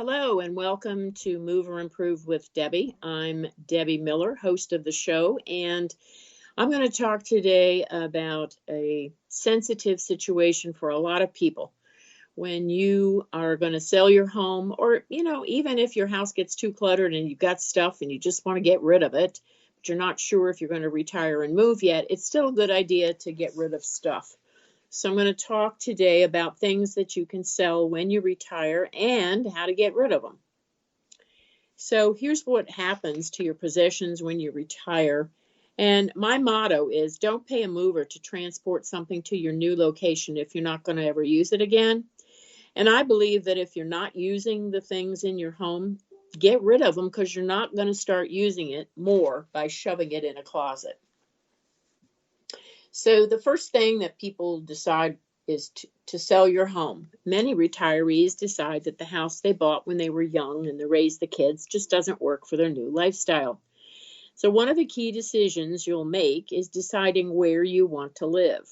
Hello and welcome to Move or Improve with Debbie. I'm Debbie Miller, host of the show, and I'm going to talk today about a sensitive situation for a lot of people. When you are going to sell your home, or, even if your house gets too cluttered and you've got stuff and you just want to get rid of it, but you're not sure if you're going to retire and move yet, it's still a good idea to get rid of stuff. So I'm going to talk today about things that you can sell when you retire and how to get rid of them. So here's what happens to your possessions when you retire. And my motto is don't pay a mover to transport something to your new location if you're not going to ever use it again. And I believe that if you're not using the things in your home, get rid of them because you're not going to start using it more by shoving it in a closet. So the first thing that people decide is to sell your home. Many retirees decide that the house they bought when they were young and to raise the kids just doesn't work for their new lifestyle. So one of the key decisions you'll make is deciding where you want to live.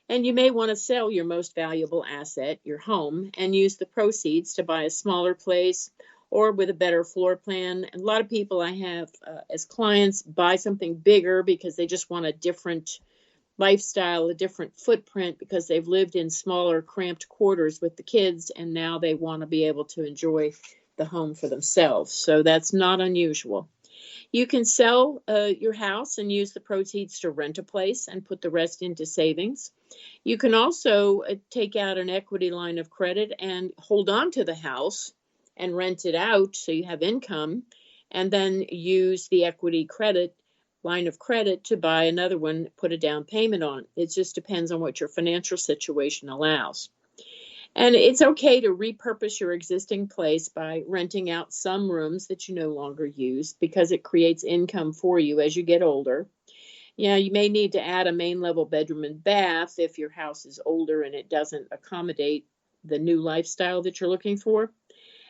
And you may want to sell your most valuable asset, your home, and use the proceeds to buy a smaller place or with a better floor plan. And a lot of people I have as clients buy something bigger because they just want a different lifestyle, a different footprint because they've lived in smaller, cramped quarters with the kids, and now they want to be able to enjoy the home for themselves. So that's not unusual. You can sell your house and use the proceeds to rent a place and put the rest into savings. You can also take out an equity line of credit and hold on to the house and rent it out so you have income, and then use the equity line of credit to buy another one, put a down payment on. It just depends on what your financial situation allows. And it's okay to repurpose your existing place by renting out some rooms that you no longer use because it creates income for you as you get older. You may need to add a main level bedroom and bath if your house is older and it doesn't accommodate the new lifestyle that you're looking for.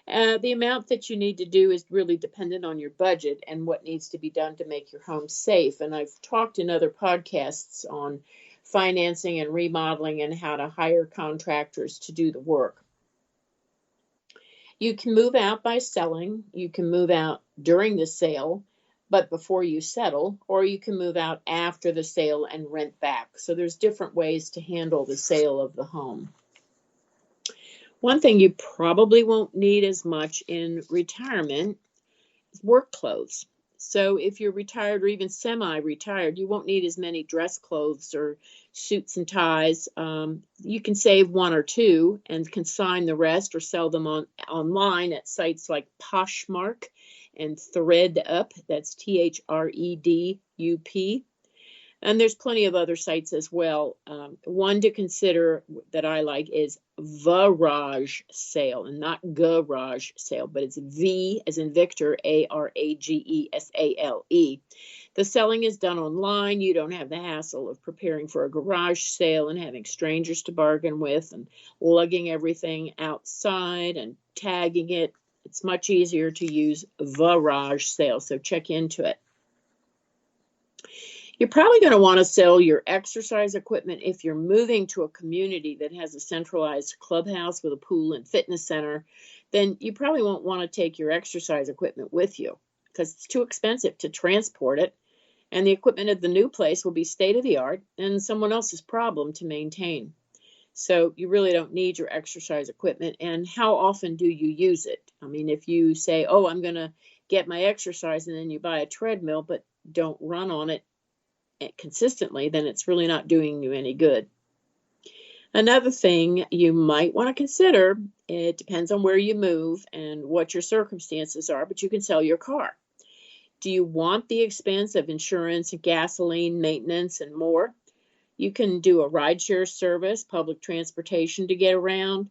The amount that you need to do is really dependent on your budget and what needs to be done to make your home safe. And I've talked in other podcasts on financing and remodeling and how to hire contractors to do the work. You can move out by selling. You can move out during the sale, but before you settle, or you can move out after the sale and rent back. So there's different ways to handle the sale of the home. One thing you probably won't need as much in retirement is work clothes. So if you're retired or even semi-retired, you won't need as many dress clothes or suits and ties. You can save one or two and consign the rest or sell them online at sites like Poshmark and ThredUp. That's ThredUp. And there's plenty of other sites as well. One to consider that I like is Varage Sale, and not garage sale, but it's V as in Victor, ARAGESALE. The selling is done online. You don't have the hassle of preparing for a garage sale and having strangers to bargain with and lugging everything outside and tagging it. It's much easier to use Varage Sale, so check into it. You're probably going to want to sell your exercise equipment if you're moving to a community that has a centralized clubhouse with a pool and fitness center. Then you probably won't want to take your exercise equipment with you because it's too expensive to transport it, and the equipment at the new place will be state-of-the-art and someone else's problem to maintain. So you really don't need your exercise equipment. And how often do you use it? I mean, if you say, oh, I'm going to get my exercise, and then you buy a treadmill but don't run on it consistently, then it's really not doing you any good. Another thing you might want to consider, it depends on where you move and what your circumstances are, but you can sell your car. Do you want the expense of insurance, gasoline, maintenance, and more? You can do a rideshare service, public transportation to get around.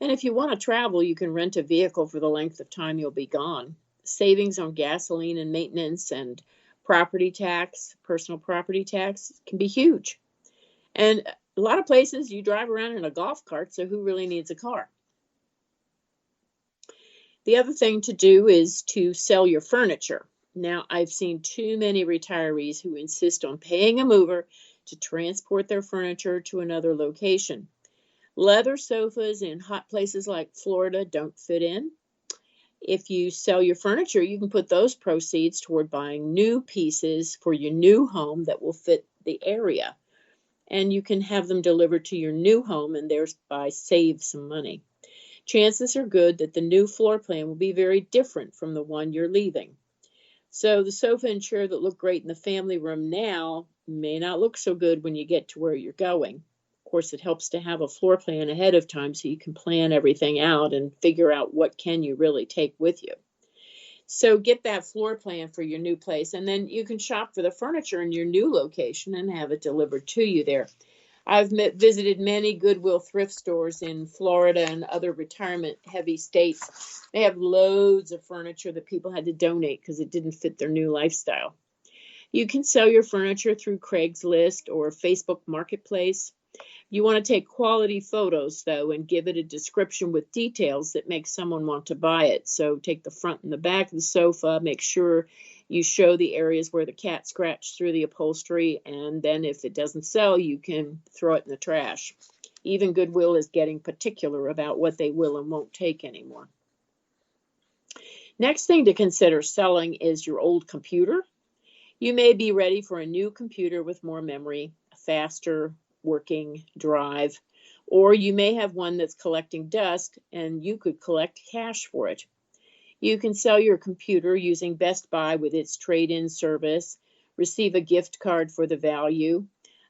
And if you want to travel, you can rent a vehicle for the length of time you'll be gone. Savings on gasoline and maintenance and property tax, personal property tax can be huge. And a lot of places you drive around in a golf cart, so who really needs a car? The other thing to do is to sell your furniture. Now, I've seen too many retirees who insist on paying a mover to transport their furniture to another location. Leather sofas in hot places like Florida don't fit in. If you sell your furniture, you can put those proceeds toward buying new pieces for your new home that will fit the area. And you can have them delivered to your new home and thereby save some money. Chances are good that the new floor plan will be very different from the one you're leaving. So the sofa and chair that look great in the family room now may not look so good when you get to where you're going. Of course, it helps to have a floor plan ahead of time so you can plan everything out and figure out what can you really take with you. So get that floor plan for your new place, and then you can shop for the furniture in your new location and have it delivered to you there. I've visited many Goodwill thrift stores in Florida and other retirement-heavy states. They have loads of furniture that people had to donate because it didn't fit their new lifestyle. You can sell your furniture through Craigslist or Facebook Marketplace. You want to take quality photos, though, and give it a description with details that make someone want to buy it. So take the front and the back of the sofa, make sure you show the areas where the cat scratched through the upholstery, and then if it doesn't sell, you can throw it in the trash. Even Goodwill is getting particular about what they will and won't take anymore. Next thing to consider selling is your old computer. You may be ready for a new computer with more memory, a faster working drive, or you may have one that's collecting dust and you could collect cash for it. You can sell your computer using Best Buy with its trade-in service, receive a gift card for the value.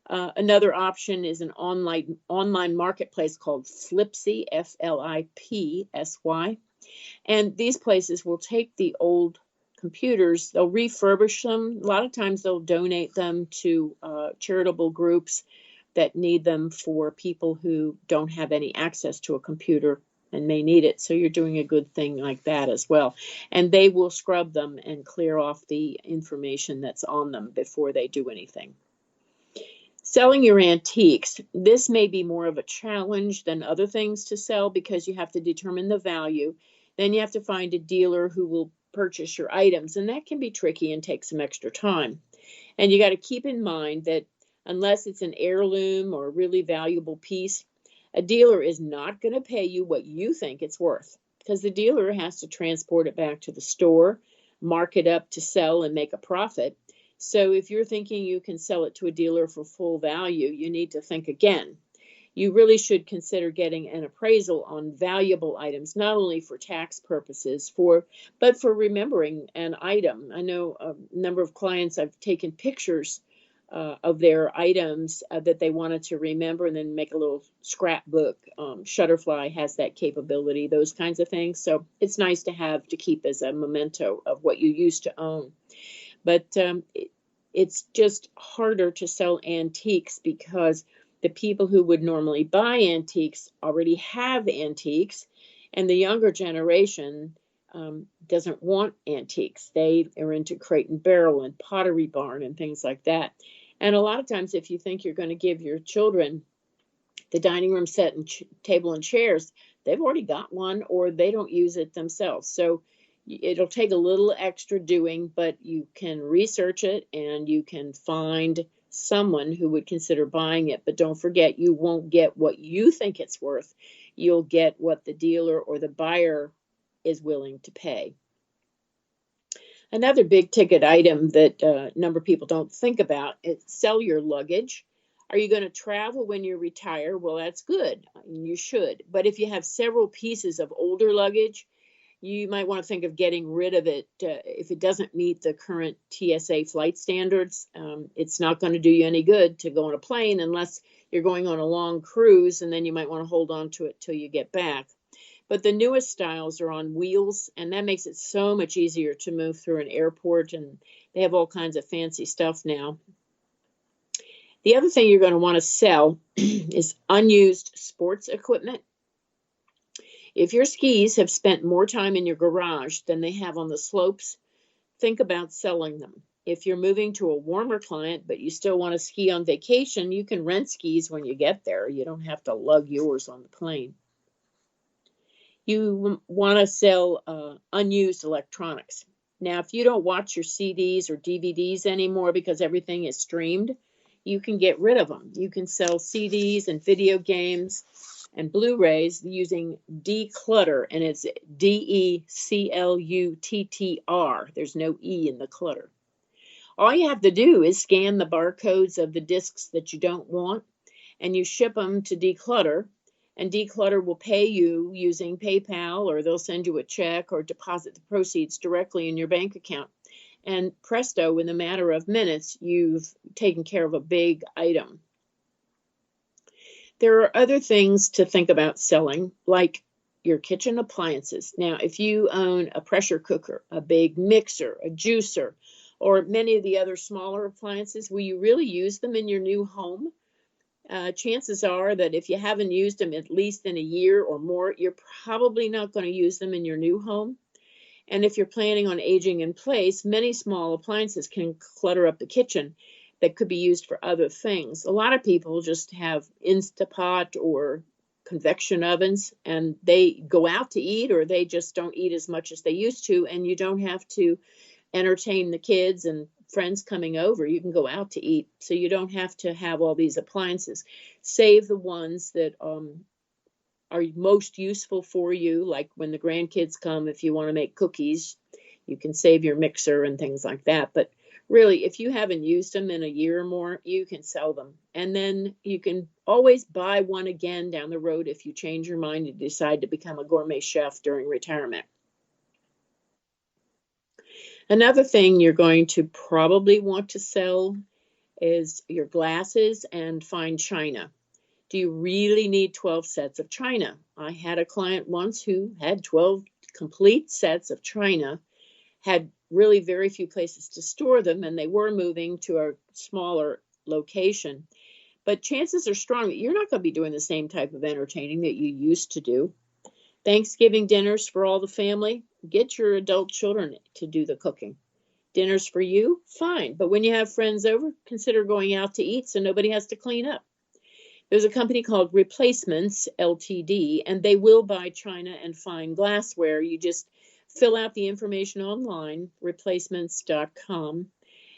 Another option is an online marketplace called Flipsy, Flipsy. And these places will take the old computers, they'll refurbish them. A lot of times they'll donate them to charitable groups that need them for people who don't have any access to a computer and may need it. So you're doing a good thing like that as well. And they will scrub them and clear off the information that's on them before they do anything. Selling your antiques. This may be more of a challenge than other things to sell because you have to determine the value. Then you have to find a dealer who will purchase your items, and that can be tricky and take some extra time. And you got to keep in mind that unless it's an heirloom or a really valuable piece, a dealer is not going to pay you what you think it's worth because the dealer has to transport it back to the store, mark it up to sell and make a profit. So if you're thinking you can sell it to a dealer for full value, you need to think again. You really should consider getting an appraisal on valuable items, not only for tax purposes, but for remembering an item. I know a number of clients, I've taken pictures of their items that they wanted to remember and then make a little scrapbook. Shutterfly has that capability, those kinds of things. So it's nice to have to keep as a memento of what you used to own. But it's just harder to sell antiques because the people who would normally buy antiques already have antiques, and the younger generation doesn't want antiques. They are into Crate and Barrel and Pottery Barn and things like that. And a lot of times, if you think you're going to give your children the dining room set and table and chairs, they've already got one or they don't use it themselves. So it'll take a little extra doing, but you can research it and you can find someone who would consider buying it. But don't forget, you won't get what you think it's worth. You'll get what the dealer or the buyer is willing to pay. Another big ticket item that a number of people don't think about is sell your luggage. Are you going to travel when you retire? Well, that's good. You should. But if you have several pieces of older luggage, you might want to think of getting rid of it if it doesn't meet the current TSA flight standards. It's not going to do you any good to go on a plane unless you're going on a long cruise, and then you might want to hold on to it till you get back. But the newest styles are on wheels, and that makes it so much easier to move through an airport, and they have all kinds of fancy stuff now. The other thing you're going to want to sell is unused sports equipment. If your skis have spent more time in your garage than they have on the slopes, think about selling them. If you're moving to a warmer climate, but you still want to ski on vacation, you can rent skis when you get there. You don't have to lug yours on the plane. You want to sell unused electronics. Now, if you don't watch your CDs or DVDs anymore because everything is streamed, you can get rid of them. You can sell CDs and video games and Blu-rays using declutter, and it's DECLUTTR. There's no E in the clutter. All you have to do is scan the barcodes of the discs that you don't want, and you ship them to Declutter, and Declutter will pay you using PayPal, or they'll send you a check or deposit the proceeds directly in your bank account. And presto, in a matter of minutes, you've taken care of a big item. There are other things to think about selling, like your kitchen appliances. Now, if you own a pressure cooker, a big mixer, a juicer, or many of the other smaller appliances, will you really use them in your new home? Chances are that if you haven't used them at least in a year or more, you're probably not going to use them in your new home. And if you're planning on aging in place, many small appliances can clutter up the kitchen that could be used for other things. A lot of people just have Instapot or convection ovens, and they go out to eat, or they just don't eat as much as they used to, and you don't have to entertain the kids and friends coming over. You can go out to eat, so you don't have to have all these appliances. Save the ones that are most useful for you, like when the grandkids come, if you want to make cookies, you can save your mixer and things like that. But really, if you haven't used them in a year or more, you can sell them. And then you can always buy one again down the road if you change your mind and decide to become a gourmet chef during retirement. Another thing you're going to probably want to sell is your glasses and fine china. Do you really need 12 sets of china? I had a client once who had 12 complete sets of china, had really very few places to store them, and they were moving to a smaller location. But chances are strong that you're not going to be doing the same type of entertaining that you used to do. Thanksgiving dinners for all the family, get your adult children to do the cooking. Dinners for you, fine. But when you have friends over, consider going out to eat so nobody has to clean up. There's a company called Replacements Ltd, and they will buy china and fine glassware. You just fill out the information online, replacements.com,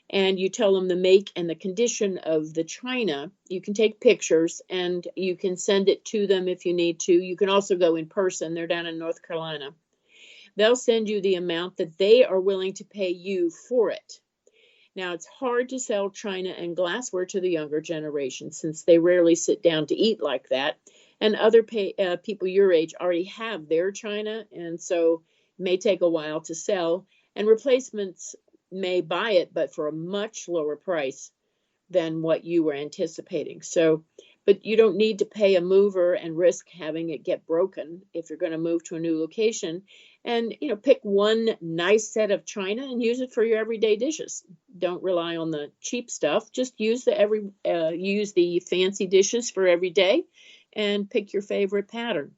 and you tell them the make and the condition of the china. You can take pictures, and you can send it to them if you need to. You can also go in person. They're down in North Carolina. They'll send you the amount that they are willing to pay you for it. Now, it's hard to sell china and glassware to the younger generation since they rarely sit down to eat like that. And other people your age already have their china, and so it may take a while to sell. And Replacements may buy it, but for a much lower price than what you were anticipating. So, but you don't need to pay a mover and risk having it get broken if you're going to move to a new location. And, pick one nice set of china and use it for your everyday dishes. Don't rely on the cheap stuff. Just use the fancy dishes for every day and pick your favorite pattern.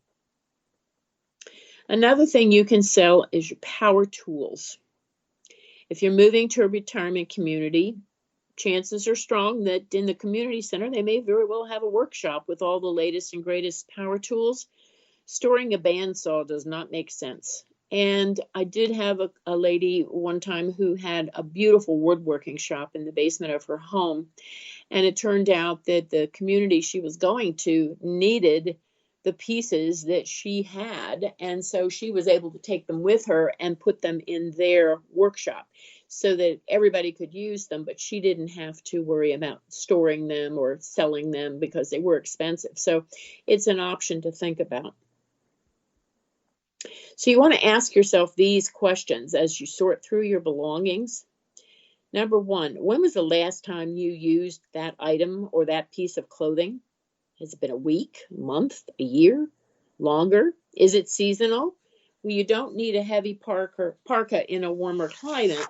Another thing you can sell is your power tools. If you're moving to a retirement community, chances are strong that in the community center, they may very well have a workshop with all the latest and greatest power tools. Storing a bandsaw does not make sense. And I did have a lady one time who had a beautiful woodworking shop in the basement of her home. And it turned out that the community she was going to needed the pieces that she had. And so she was able to take them with her and put them in their workshop so that everybody could use them, but she didn't have to worry about storing them or selling them because they were expensive. So it's an option to think about. So you want to ask yourself these questions as you sort through your belongings. Number one, when was the last time you used that item or that piece of clothing? Has it been a week, a month, a year, longer? Is it seasonal? Well, you don't need a heavy parka in a warmer climate,